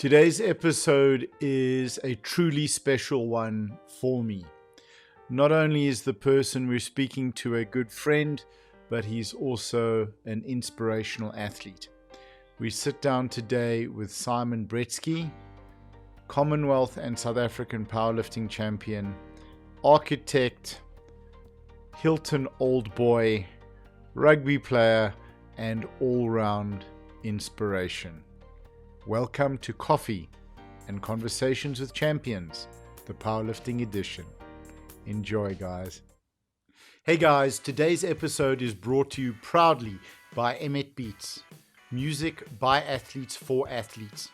Today's episode is a truly special one for me. Not only is the person we're speaking to a good friend, but he's also an inspirational athlete. We sit down today with Simon Breetzke, Commonwealth and South African powerlifting champion, architect, Hilton old boy, rugby player, and all-round inspiration. Welcome to Coffee and Conversations with Champions, the powerlifting edition. Enjoy, guys. Hey guys, today's episode is brought to you proudly by Emmet Beats, music by athletes for athletes.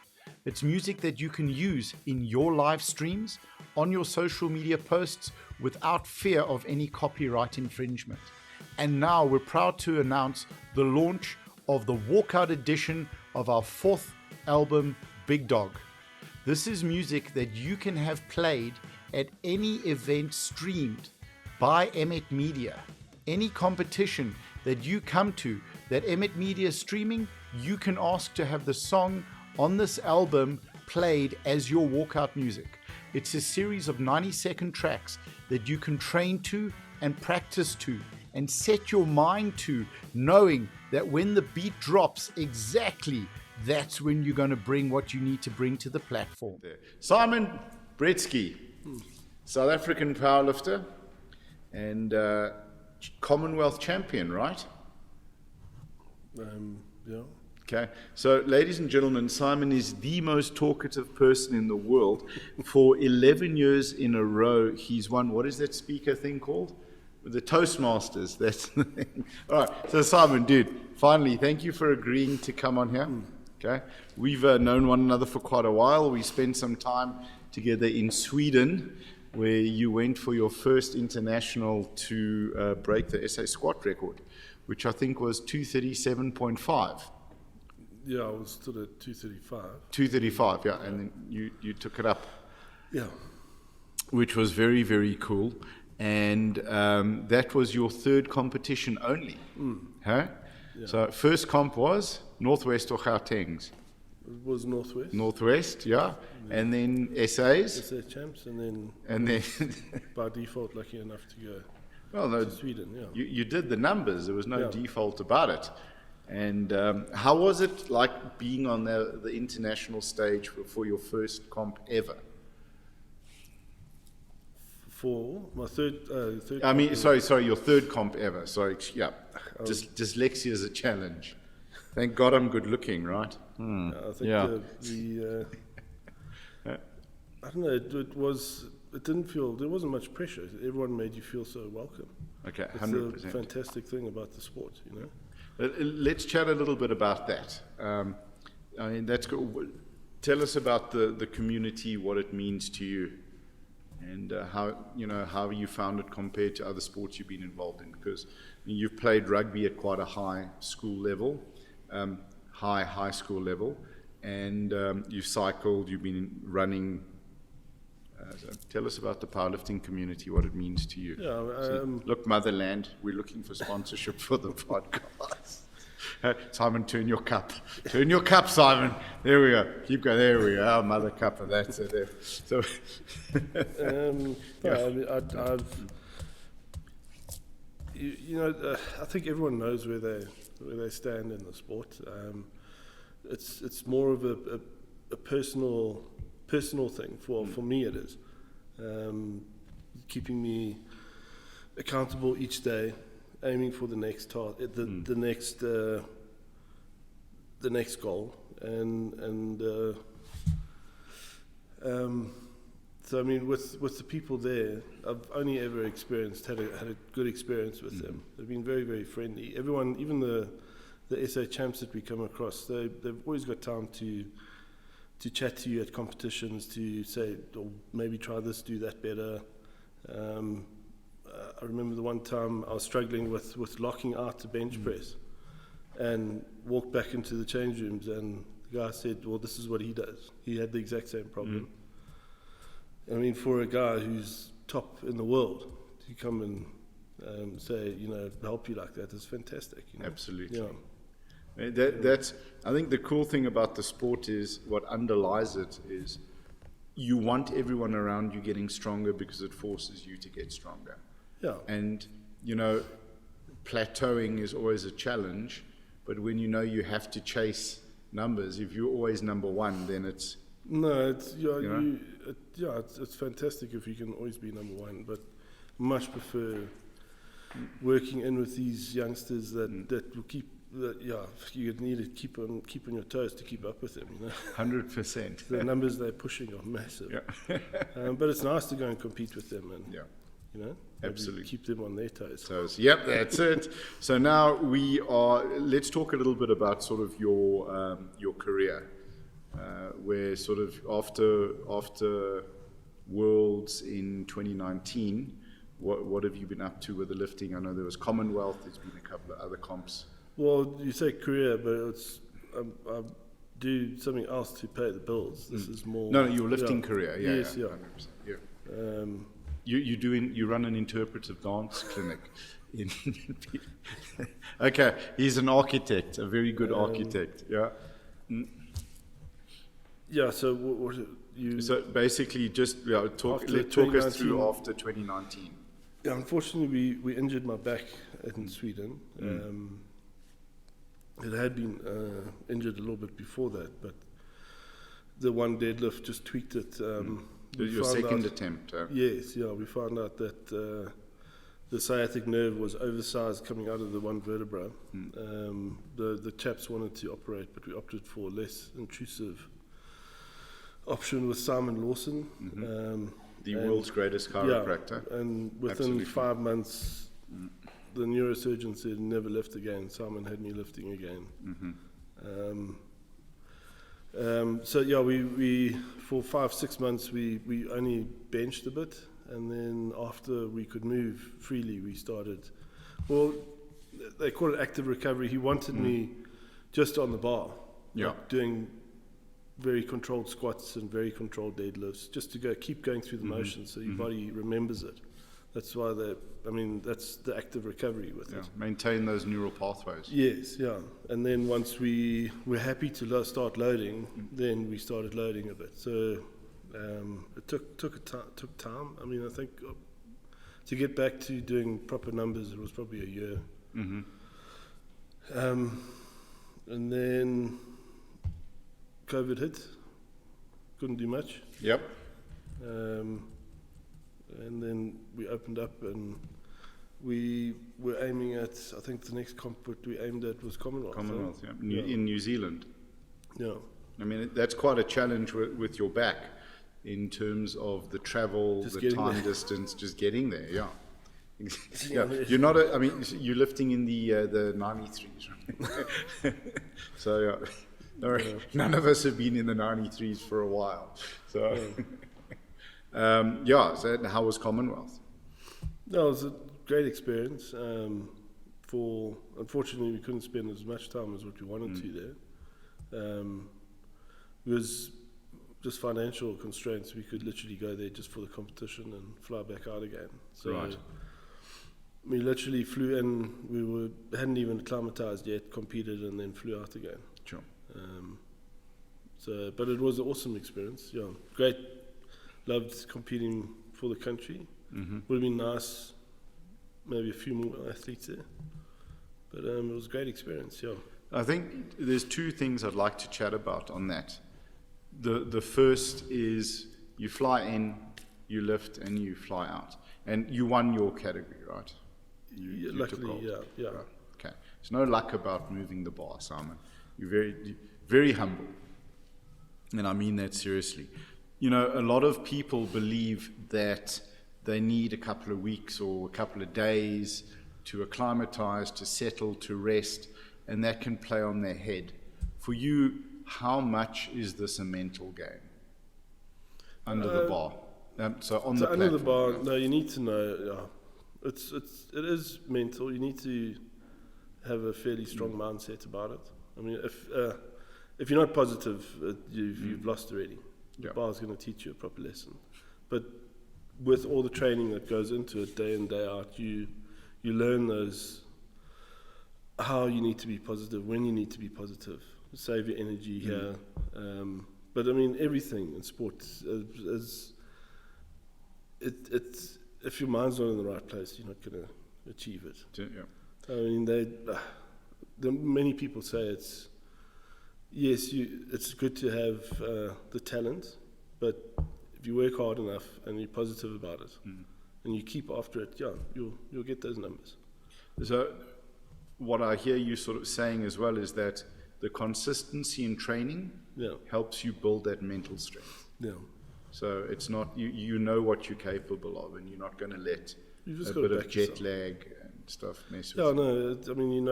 It's music that you can use in your live streams, on your social media posts, without fear of any copyright infringement. And now we're proud to announce the launch of the walkout edition of our fourth album, Big Dog. This is music that you can have played at any event streamed by Emmet Media. Any competition that you come to that Emmet Media is streaming, you can ask to have the song on this album played as your walkout music. It's a series of 90-second tracks that you can train to and practice to and set your mind to, knowing that when the beat drops exactly, that's when you're going to bring what you need to bring to the platform. Simon Breetzke, South African powerlifter and Commonwealth champion, right? Yeah. Okay, so ladies and gentlemen, Simon is the most talkative person in the world. For 11 years in a row, he's won, what is that speaker thing called? The Toastmasters, that's the thing. All right, so Simon, dude, finally, thank you for agreeing to come on here. Okay, we've known one another for quite a while. We spent some time together in Sweden, where you went for your first international to break the SA squat record, which I think was 237.5. Yeah, I was still at 235. 235, yeah, and then you took it up. Yeah. Which was very, very cool. And that was your third competition only. Huh? Yeah. So first comp was Northwest or Gauteng's? It was Northwest. Northwest, yeah. And then SA's? SA champs, and then by default lucky enough to go to Sweden, yeah. You did the numbers. There was no default about it. And how was it like being on the international stage for your first comp ever? For my third I mean, sorry, your third comp ever. Sorry, yeah. Dyslexia is a challenge. Thank God I'm good looking, right? I think I don't know, it didn't feel, there wasn't much pressure. Everyone made you feel so welcome. Okay, 100%. It's a fantastic thing about the sport, you know. Let's chat a little bit about that. I mean, that's good. Tell us about the community, what it means to you, and how you found it compared to other sports you've been involved in. Because you've played rugby at quite a high school level, high school level, and you've cycled, you've been running. So tell us about the powerlifting community, what it means to you. Yeah, look, Motherland, we're looking for sponsorship for the podcast. Simon, turn your cup. Turn your cup, Simon. There we go. Keep going. There we go. Our mother cup, and that's it. There. So, I think everyone knows where they stand in the sport. It's more of a personal thing for me. It is keeping me accountable each day, aiming for the next the next goal, and so I mean, with the people there, I've only ever had a good experience with them. They've been very, very friendly. Everyone, even the SA champs that we come across, they've always got time to chat to you at competitions, to say, oh, maybe try this, do that better. I remember the one time I was struggling with locking out the bench press, and walked back into the change rooms, and the guy said, well, this is what he does. He had the exact same problem. I mean, for a guy who's top in the world to come and say, help you like that is fantastic. Absolutely. Yeah. That's, I think the cool thing about the sport is what underlies it is you want everyone around you getting stronger because it forces you to get stronger. Yeah. And, you know, plateauing is always a challenge, but when you know you have to chase numbers, if you're always number one, then it's... No, it's, it's fantastic if you can always be number one, but much prefer working in with these youngsters that will keep... you need to keep on your toes to keep up with them, you know. 100%. The numbers they're pushing are massive. Yeah. But it's nice to go and compete with them and, you know, absolutely keep them on their toes. Yep, that's it. So now let's talk a little bit about sort of your career, where sort of after Worlds in 2019, what have you been up to with the lifting? I know there was Commonwealth, there's been a couple of other comps. Well, you say career, but it's I do something else to pay the bills. This is more... No, your lifting career. Yes, 100%, yeah. You run an interpretive dance clinic. Okay, he's an architect, a very good architect. Yeah. Yeah. So what you? So basically, just talk us through after 2019. Yeah, unfortunately, we injured my back in Sweden. It had been injured a little bit before that, but the one deadlift just tweaked it. Your second attempt. Yes, we found out that the sciatic nerve was oversized coming out of the one vertebra. The chaps wanted to operate, but we opted for a less intrusive option with Simon Lawson. The world's greatest chiropractor. Yeah, and within 5 months, the neurosurgeon said never lift again. Simon had me lifting again. We for 5-6 months we only benched a bit, and then after we could move freely, we started. Well, they call it active recovery. He wanted me just on the bar, doing very controlled squats and very controlled deadlifts, just to keep going through the motions, so your body remembers it. That's why that's the active recovery with it. Maintain those neural pathways. Yes, and then once we were happy to start loading, then we started loading a bit. So it took time. I mean, I think to get back to doing proper numbers, it was probably a year. And then COVID hit. Couldn't do much. Yep. And then we opened up, and we were aiming at, I think the next comp we aimed at was Commonwealth. Commonwealth, in New Zealand. Yeah. I mean, that's quite a challenge with your back in terms of the travel, the time distance, just getting there, You're not you're lifting in the 93s, right? So, none of us have been in the 93s for a while. So... so how was Commonwealth? No, it was a great experience. Unfortunately, we couldn't spend as much time as what we wanted to there. It was just financial constraints. We could literally go there just for the competition and fly back out again. So we literally flew in. We hadn't even acclimatized yet, competed, and then flew out again. Sure. But it was an awesome experience. Yeah, great. Loved competing for the country. Would have been nice, maybe a few more athletes there. But it was a great experience, I think there's two things I'd like to chat about on that. The first is you fly in, you lift, and you fly out. And you won your category, right? You luckily, yeah. Right. Okay. There's no luck about moving the bar, Simon. You're very, very humble. And I mean that seriously. You know, a lot of people believe that they need a couple of weeks or a couple of days to acclimatize, to settle, to rest, and that can play on their head. For you, how much is this a mental game? Under the bar. So on the under platform, the bar, no, you need to know. It is mental. You need to have a fairly strong mindset about it. I mean, if you're not positive, you've lost already. The bar is going to teach you a proper lesson. But with all the training that goes into it, day in, day out, you learn those how you need to be positive, when you need to be positive, save your energy here. But I mean, everything in sports it's if your mind's not in the right place, you're not going to achieve it. Yeah. I mean, many people say it's good to have the talent, but if you work hard enough and you're positive about it, and you keep after it, you'll get those numbers. So what I hear you sort of saying as well is that the consistency in training helps you build that mental strength. Yeah. So it's not, you know what you're capable of, and you're not going to let a bit of jet lag and stuff mess with you. No, I mean,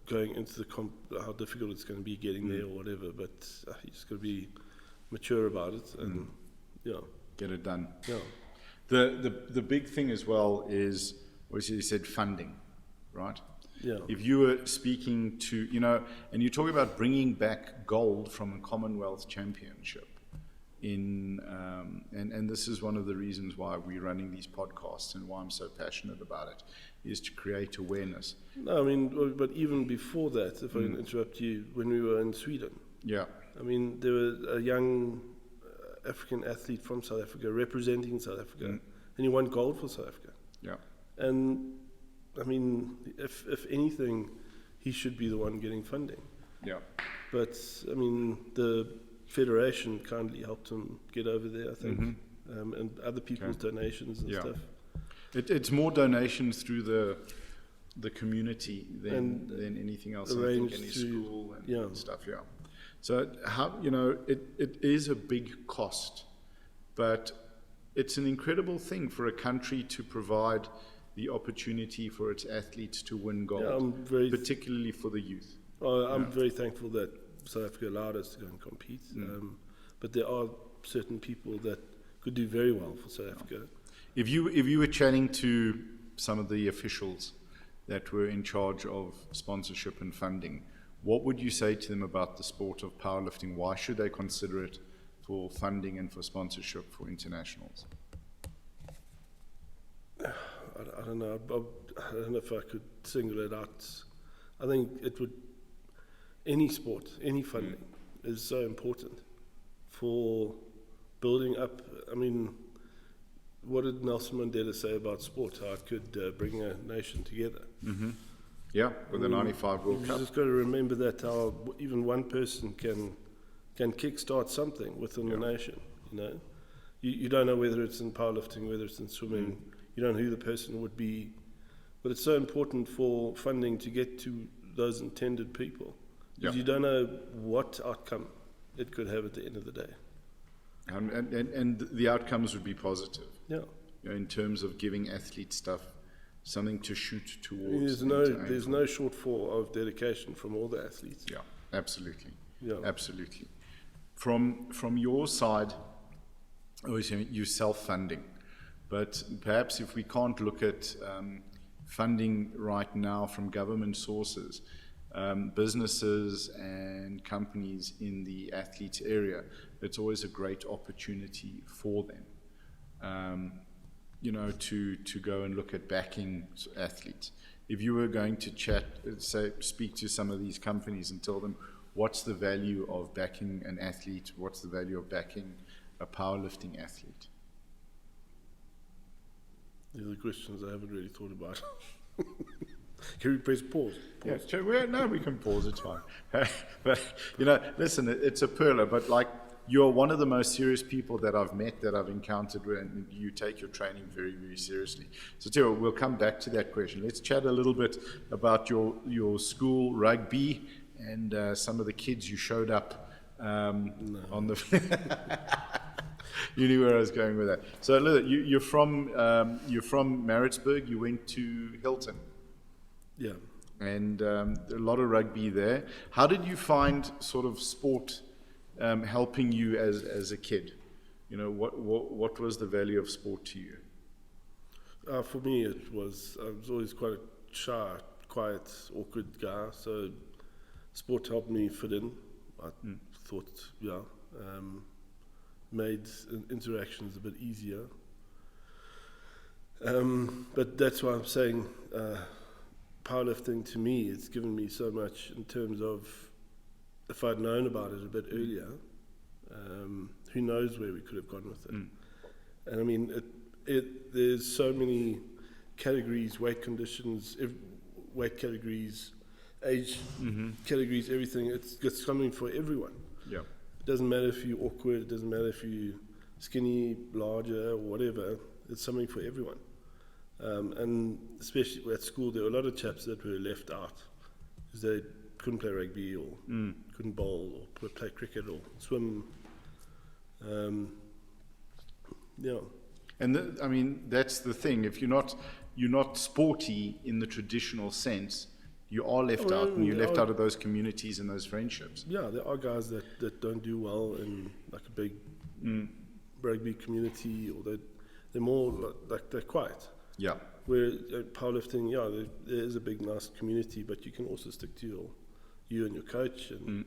going into the comp, how difficult it's going to be getting there or whatever, but you just got to be mature about it and get it done. Yeah. The big thing as well is, obviously you said funding, right? Yeah. If you were speaking to, and you talk about bringing back gold from a Commonwealth championship and this is one of the reasons why we're running these podcasts and why I'm so passionate about it, is to create awareness. No, I mean, but even before that, if I can interrupt you, when we were in Sweden, I mean, there was a young African athlete from South Africa representing South Africa, and he won gold for South Africa. Yeah. And I mean, if anything, he should be the one getting funding. Yeah. But I mean, the federation kindly helped him get over there, I think, and other people's donations and stuff. It's more donations through the community than anything else. I think any school and stuff. Yeah. So how it is a big cost, but it's an incredible thing for a country to provide the opportunity for its athletes to win gold, particularly for the youth. I'm very thankful that South Africa allowed us to go and compete, but there are certain people that could do very well for South Africa. If you were chatting to some of the officials that were in charge of sponsorship and funding, what would you say to them about the sport of powerlifting? Why should they consider it for funding and for sponsorship for internationals? I don't know. I don't know if I could single it out. I think it would. Any sport, any funding is so important for building up. I mean, what did Nelson Mandela say about sport? How it could bring a nation together. Yeah, with the 95 World Cup. You just got to remember that how even one person can kickstart something within the nation. You don't know whether it's in powerlifting, whether it's in swimming. You don't know who the person would be, but it's so important for funding to get to those intended people. Because you don't know what outcome it could have at the end of the day. And the outcomes would be positive. Yeah. In terms of giving athletes something to shoot towards. There's no shortfall of dedication from all the athletes. Yeah, absolutely. Yeah. Absolutely. From your side, obviously you're self-funding, but perhaps if we can't look at funding right now from government sources, businesses and companies in the athletes area, it's always a great opportunity for them, to go and look at backing athletes. If you were going to speak to some of these companies and tell them what's the value of backing an athlete, what's the value of backing a powerlifting athlete? These are questions I haven't really thought about. Can we press pause? Yeah, we can pause, it's fine. But, listen, it's a perler, but you're one of the most serious people that I've met, that I've encountered, and you take your training very, very seriously. So, Theo, we'll come back to that question. Let's chat a little bit about your school rugby and some of the kids you showed up on the... You knew where I was going with that. So, look, you're from Maritzburg. You went to Hilton. Yeah. And a lot of rugby there. How did you find sort of sport helping you as a kid? What was the value of sport to you? For me, I was always quite a shy, quiet, awkward guy. So sport helped me fit in. I thought, made interactions a bit easier. But that's why I'm saying powerlifting to me, it's given me so much in terms of if I'd known about it a bit earlier, who knows where we could have gone with it. And I mean, there's so many categories, weight conditions, weight categories, age categories, everything. It's something for everyone. Yeah. It doesn't matter if you're awkward, it doesn't matter if you're skinny, larger, or whatever. It's something for everyone. And especially at school, there were a lot of chaps that were left out because they couldn't play rugby or couldn't bowl or play cricket or swim. Yeah. And I mean, that's the thing. If you're not sporty in the traditional sense, you are left out, and you're left out of those communities and those friendships. Yeah, there are guys that don't do well in like a big rugby community, or they're more like they're quiet. Yeah. Where powerlifting, there is a big nice community, but you can also stick to you and your coach, and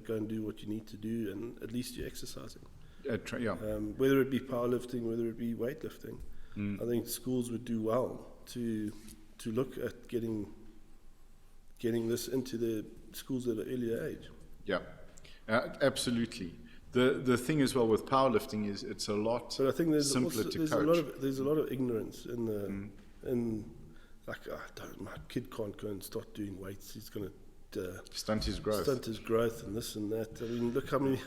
go and do what you need to do, and at least you're exercising. Whether it be powerlifting, whether it be weightlifting, I think schools would do well to look at getting this into the schools at an earlier age. Yeah, absolutely. The thing as well with powerlifting is it's a lot but I think there's simpler also, to there's coach. There's a lot of ignorance in my kid can't go and start doing weights. He's going to stunt his growth and this and that. I mean, look how many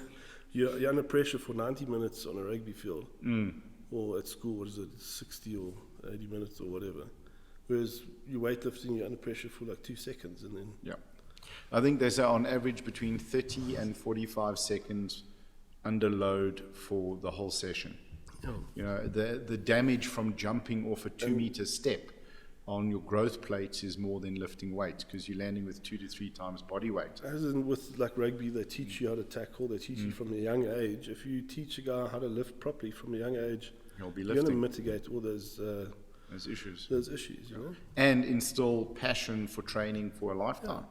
you're under pressure for 90 minutes on a rugby field, or at school, what is it, 60 or 80 minutes or whatever. Whereas you're weightlifting, you're under pressure for like 2 seconds, and then I think there's on average between 30 and 45 seconds under load for the whole session. The damage from jumping off a 2-meter step on your growth plates is more than lifting weights, because you're landing with 2 to 3 times body weight. As in with like rugby, they teach you how to tackle, they teach you from a young age. If you teach a guy how to lift properly from a young age, He'll be you're going to lifting mitigate all those issues. And instill passion for training for a lifetime.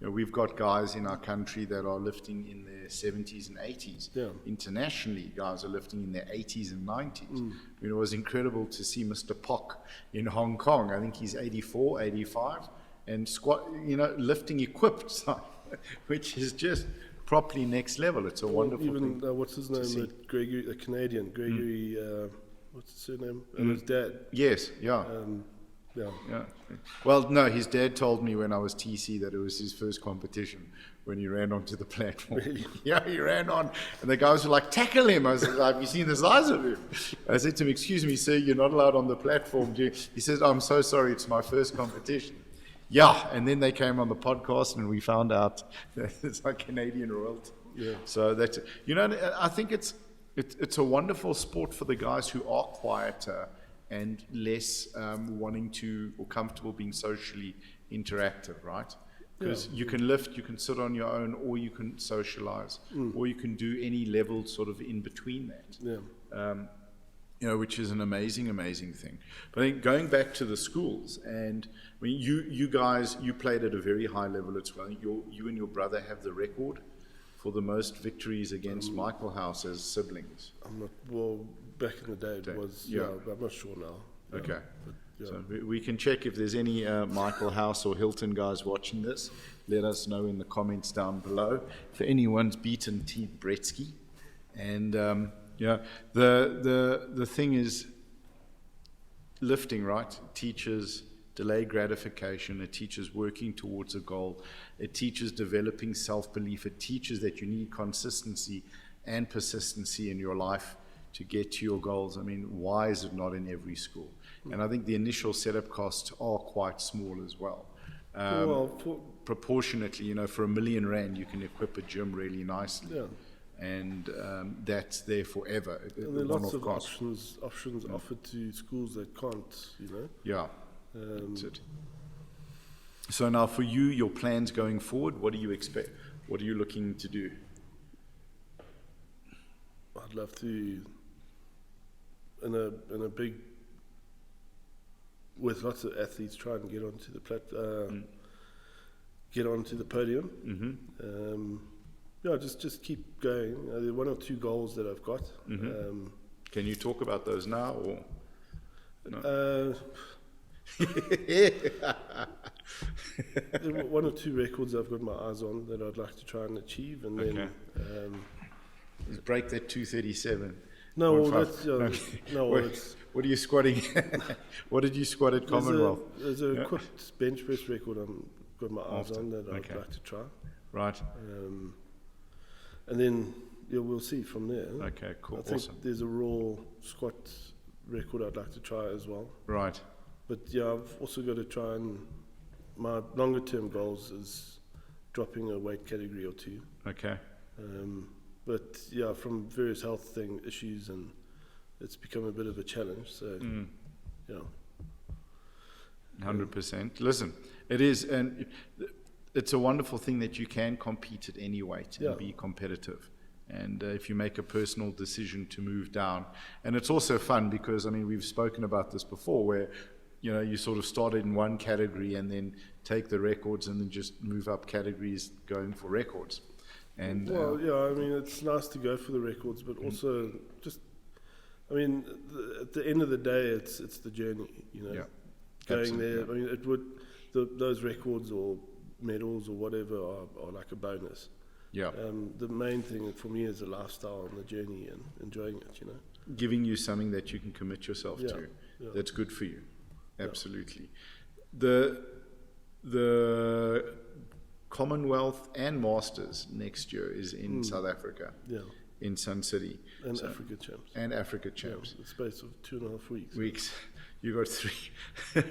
We've got guys in our country that are lifting in their 70s and 80s. Internationally, guys are lifting in their 80s and 90s. It was incredible to see Mr. Pock in Hong Kong. I think he's 84, 85, and lifting equipped, which is just properly next level. It's a wonderful thing. What's his name? Gregory, the Canadian, Gregory, what's his surname? And his dad. Yes, yeah. Well, no, his dad told me when I was TC that it was his first competition when he ran onto the platform. Really? Yeah, he ran on, and the guys were like, tackle him. I was like, have you seen the size of him? I said to him, excuse me, sir, you're not allowed on the platform. He says, I'm so sorry, it's my first competition. Yeah, and then they came on the podcast, and we found out that it's like Canadian royalty. Yeah. So that's, I think it's a wonderful sport for the guys who are quieter and less wanting to or comfortable being socially interactive, right? Because you can lift, you can sit on your own, or you can socialize, or you can do any level sort of in between that. Which is an amazing, amazing thing. But I think going back to the schools, and I mean, you guys, you played at a very high level as well. You and your brother have the record for the most victories against Michael House as siblings. I'm not, well, back in the day it was, I'm not sure now. Okay. But, so we can check if there's any Michael House or Hilton guys watching this. Let us know in the comments down below if anyone's beaten Simon Breetzke. And the thing is, lifting, right? It teaches delayed gratification. It teaches working towards a goal. It teaches developing self-belief. It teaches that you need consistency and persistency in your life to get to your goals. I mean, why is it not in every school? And I think the initial setup costs are quite small as well. Proportionately, for R1 million, you can equip a gym really nicely. Yeah. And that's there forever. And there are lots of options offered to schools that can't, Yeah, that's it. So now for you, your plans going forward, what do you expect? What are you looking to do? I'd love to, in a big, with lots of athletes, try and get onto the get onto the podium. Just keep going. There are 1 or 2 goals that I've got. Can you talk about those now, or? No? One or two records I've got my eyes on that I'd like to try and achieve, and then Just break that 237. no, well, 0.5. that's No. well, it's What are you squatting? What did you squat at Commonwealth? There's a quick bench press record I've got my eyes on that I'd Okay. like to try, Right. and then we'll see from there. Okay, cool. I think Awesome. there's a raw squat record I'd like to try as well. Right. But yeah, I've also got to try and my longer term goals is dropping a weight category or two. Okay. But yeah, from various health issues, and it's become a bit of a challenge. So yeah, 100%. Listen, it is, and it's a wonderful thing that you can compete at any weight and Yeah. be competitive. And if you make a personal decision to move down, and it's also fun because, I mean, we've spoken about this before, where you sort of started in one category and then take the records and then just move up categories going for records. And well, yeah, I mean, it's nice to go for the records, but also just, I mean, at the end of the day, it's the journey, Yeah, going absolutely. there. I mean, those records or medals or whatever are like a bonus. Yeah, The main thing for me is the lifestyle and the journey and enjoying it, giving you something that you can commit yourself Yeah, to. yeah. That's good for you. Yeah. Absolutely. The Commonwealth and Masters next year is in South Africa, Yeah, in Sun City. and So- Africa champs. And Africa Yeah, champs. the space of 2.5 weeks. Weeks. You got 3. So I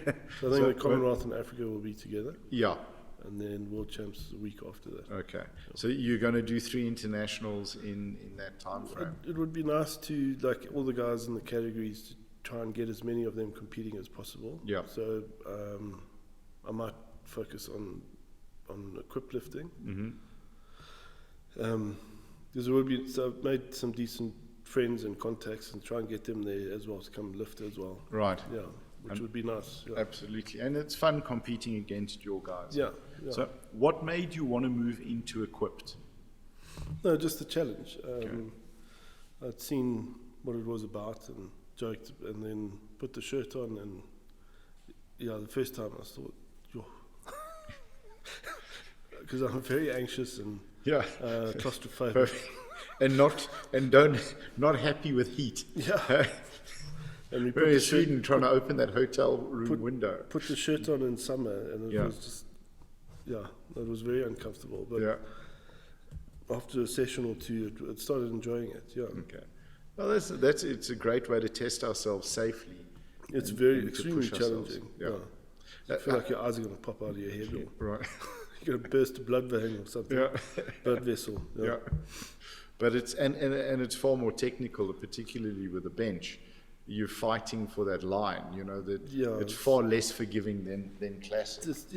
think the Commonwealth and Africa will be together, Yeah. and then World Champs the week after that. Okay. So you're going to do 3 internationals in that time frame. It would be nice to, like all the guys in the categories, to try and get as many of them competing as possible. Yeah. So I might focus on equip lifting. Because it would be, so I've made some decent friends and contacts and try and get them there as well to come lift as well. Right. Yeah, which would be nice. Yeah. Absolutely. And it's fun competing against your guys. Yeah, yeah. So what made you want to move into equipped? No, just the challenge. I'd seen what it was about and joked, and then put the shirt on, and yeah, the first time I thought, yo, because I'm very anxious and Yeah. claustrophobic. Perfect. Not happy with heat. Yeah. And we put We're the, in Sweden trying to open that hotel room put- window. put the shirt on in summer, and it Yeah. was just, yeah, it was very uncomfortable. But Yeah. after a session or two, it started enjoying it. Yeah, Okay. Well, it's a great way to test ourselves safely. it's and- very and to extremely push ourselves. challenging. Yeah. Yeah. I feel like your eyes are going to pop out of your head, or Right. you're going to burst a blood vein or something. Yeah. Blood vessel. Yeah. But it's and it's far more technical, particularly with the bench. You're fighting for that line, that Yeah, it's far less forgiving than classic. It's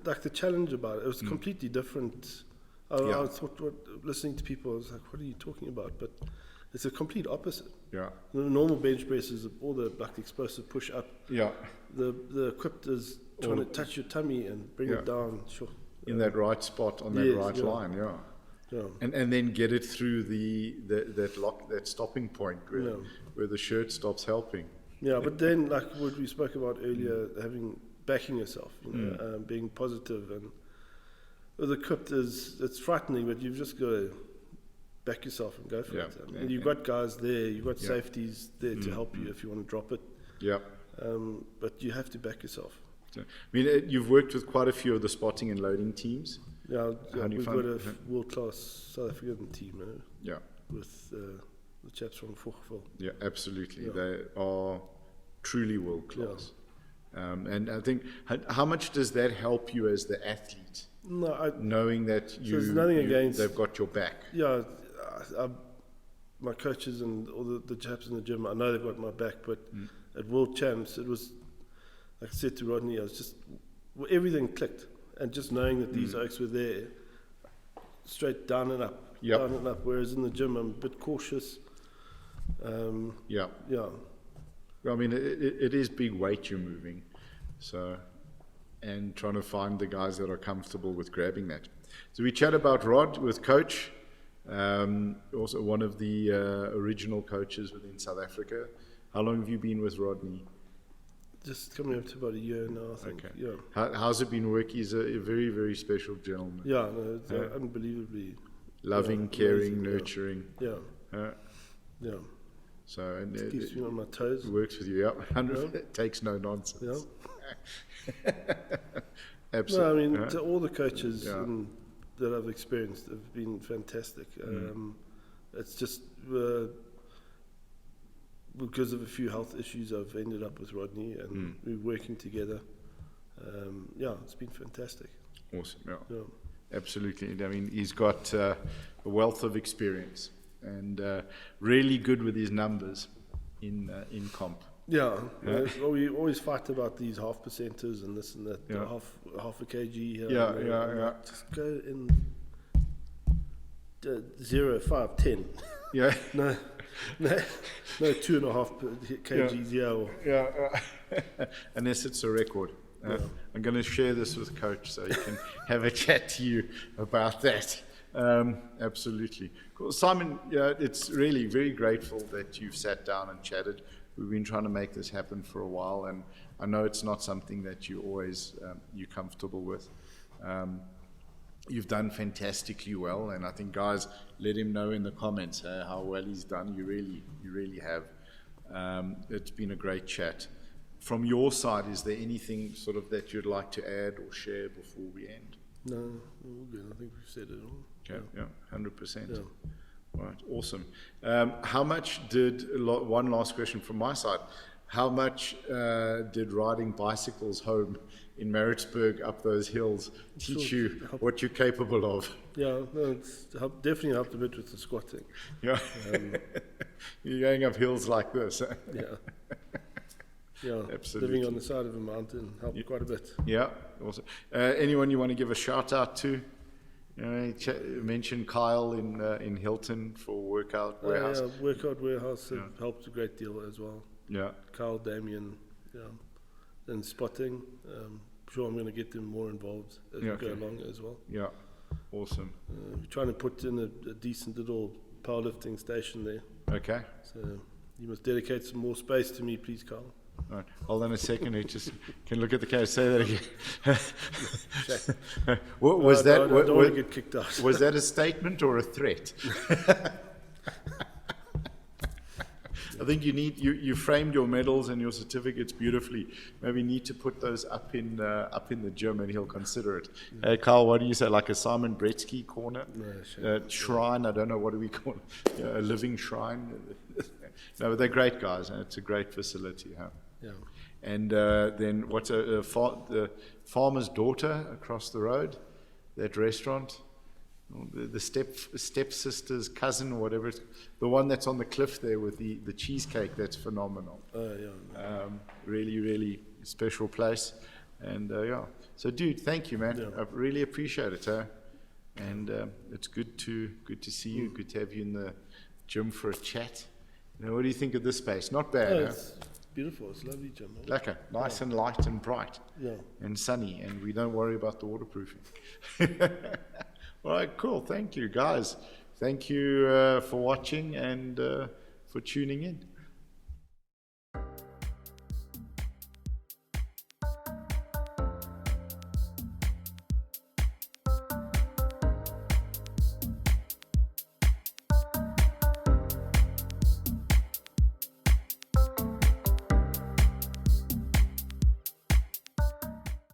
like the challenge about it. It was completely different. I thought, listening to people, I was like, what are you talking about? But it's a complete opposite. Yeah. The normal bench press is all the explosive push up. Yeah. The equipped is trying to touch your tummy and bring Yeah. it down. Sure. In that right spot on that Yes, right yeah. line, yeah. Yeah. And then get it through that stopping point where the shirt stops helping. Yeah, but then like what we spoke about earlier, backing yourself, being positive, and with equipped it's frightening, but you've just got to back yourself and go for Yeah. it. And you've got guys there, you've got Yeah. safeties there to help you if you want to drop it. Yeah. But you have to back yourself. So, I mean, you've worked with quite a few of the spotting and loading teams. Yeah, How do you we've find got it? a world-class South African team Yeah. with the chaps from Fochville. Yeah, absolutely. Yeah. They are truly world class. And I think, how much does that help you as the athlete, No, knowing that there's nothing against- they've got your back? yeah, my coaches and all the chaps in the gym, I know they've got my back, but at World Champs, it was, like I said to Rodney, I was just, everything clicked. And just knowing that these oaks were there, straight down and up, Yep. down and up. Whereas in the gym, I'm a bit cautious. Yeah. Yeah, I mean, it is big weight you're moving. So, and trying to find the guys that are comfortable with grabbing that. So we chat about Rod with Coach, also one of the original coaches within South Africa. How long have you been with Rodney? Just coming up to about a year now, I think. Okay. Yeah. How's it been working? He's a very, very special gentleman. Yeah, no, it's unbelievably Loving, caring, amazing, nurturing. Yeah. Yeah. So and It keeps me on my toes. works with you. Yeah. It takes no nonsense. Yeah. Absolutely. No, I mean, all the coaches that I've experienced have been fantastic. It's just because of a few health issues, I've ended up with Rodney, and we're working together. It's been fantastic. Awesome. Yeah. Yeah. Absolutely. I mean, he's got a wealth of experience and really good with his numbers in comp. Yeah. Well, we always fight about these half percenters and this and that. Yeah. Half a kg here. Yeah. Just go in 0, 5, 10. Yeah. No, 2.5 kgs Yeah. Unless it's a record. I'm going to share this with Coach so he can have a chat to you about that. Absolutely. Cool. Simon, it's really very grateful that you've sat down and chatted. We've been trying to make this happen for a while, and I know it's not something that you always you're comfortable with. You've done fantastically well, and I think guys, let him know in the comments how well he's done. You really have. It's been a great chat. From your side, is there anything sort of that you'd like to add or share before we end? No, all good. I think we've said it all. Okay, 100%. Yeah. Right, awesome. How much one last question from my side, how much did riding bicycles home in Maritzburg up those hills teach you what you're capable of? Yeah, no, it's definitely helped a bit with the squatting. Yeah, you're going up hills like this. Yeah. Yeah, absolutely. Living on the side of a mountain helped quite a bit. Yeah, awesome. Anyone you want to give a shout out to? Mention Kyle in Hilton for Workout Warehouse. Workout Warehouse helped a great deal as well. Yeah. Kyle, Damien, and spotting. Sure, I'm going to get them more involved as we go along as well. Yeah, awesome. We're trying to put in a decent little powerlifting station there. Okay. So you must dedicate some more space to me, please, Kyle. All right. Hold on a second. I just can look at the camera. Say that again. What was that? I don't want to get kicked out. Was that a statement or a threat? I think you framed your medals and your certificates beautifully. Maybe need to put those up in the gym, and he'll consider it. Hey, Carl, what do you say? Like a Simon Breetzke corner? No, shrine? I don't know. What do we call it? A living shrine? No, but they're great guys, and it's a great facility. Huh? Yeah. And then what's the farmer's daughter across the road? That restaurant, the stepsister's cousin or whatever. It's, the one that's on the cliff there with the cheesecake. That's phenomenal. Really, really special place. And so dude, thank you, man. Yeah. I really appreciate it. And it's good to see you. Good to have you in the gym for a chat. What do you think of this space? Not bad, It's beautiful. It's a lovely gym. Lekker. Nice and light and bright. Yeah. And sunny, and we don't worry about the waterproofing. All right, cool. Thank you, guys. Thank you for watching and for tuning in.